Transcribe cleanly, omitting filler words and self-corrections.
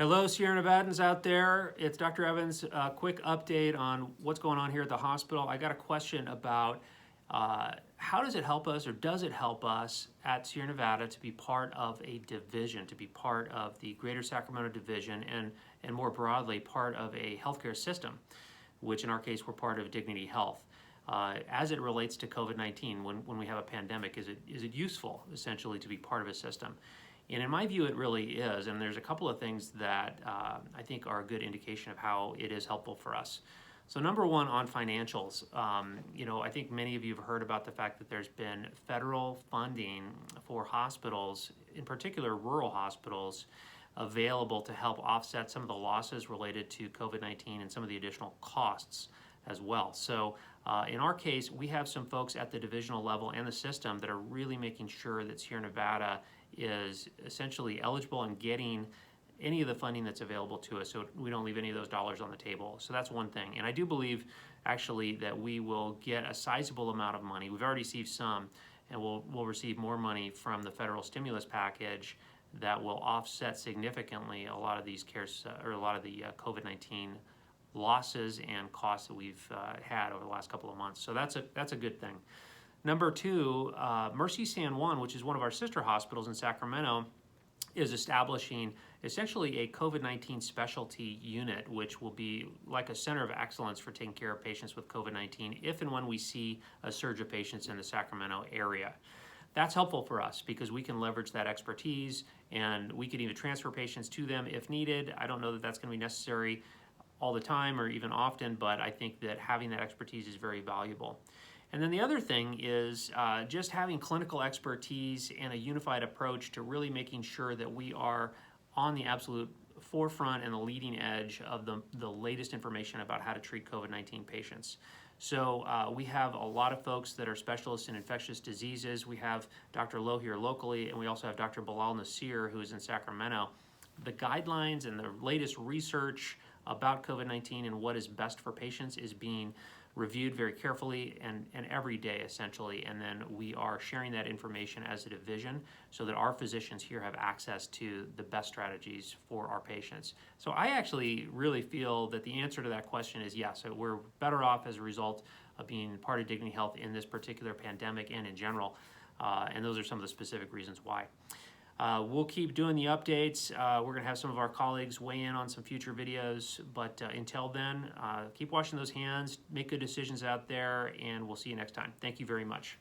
Hello, Sierra Nevadans out there. It's Dr. Evans. A quick update on what's going on here at the hospital. I got a question about how does it help us, or does it help us at Sierra Nevada to be part of a division, to be part of the Greater Sacramento Division, and more broadly, part of a healthcare system, which in our case, we're part of Dignity Health. As it relates to COVID-19, when we have a pandemic, is it useful, essentially, to be part of a system? And in my view, it really is. And there's a couple of things that I think are a good indication of how it is helpful for us. So number one, on financials, I think many of you have heard about the fact that there's been federal funding for hospitals, in particular rural hospitals, available to help offset some of the losses related to COVID-19 and some of the additional costs as well. So in our case, we have some folks at the divisional level and the system that are really making sure that Sierra Nevada is essentially eligible and getting any of the funding that's available to us, so we don't leave any of those dollars on the table. So that's one thing. And I do believe actually that we will get a sizable amount of money. We've already received some, and we'll receive more money from the federal stimulus package that will offset significantly a lot of these or a lot of the COVID-19 losses and costs that we've had over the last couple of months. So that's a good thing. Number two, Mercy San Juan, which is one of our sister hospitals in Sacramento, is establishing essentially a COVID-19 specialty unit, which will be like a center of excellence for taking care of patients with COVID-19 if and when we see a surge of patients in the Sacramento area. That's helpful for us because we can leverage that expertise, and we could even transfer patients to them if needed. I don't know that that's going to be necessary all the time or even often, but I think that having that expertise is very valuable. And then the other thing is just having clinical expertise and a unified approach to really making sure that we are on the absolute forefront and the leading edge of the latest information about how to treat COVID-19 patients. So we have a lot of folks that are specialists in infectious diseases. We have Dr. Lowe here locally, and we also have Dr. Bilal Nasir, who is in Sacramento. The guidelines and the latest research about COVID-19 and what is best for patients is being reviewed very carefully and every day essentially, and then we are sharing that information as a division so that our physicians here have access to the best strategies for our patients. So I actually really feel that the answer to that question is yes. So we're better off as a result of being part of Dignity Health in this particular pandemic and in general, and those are some of the specific reasons why. We'll keep doing the updates. We're going to have some of our colleagues weigh in on some future videos, but until then, keep washing those hands, make good decisions out there, and we'll see you next time. Thank you very much.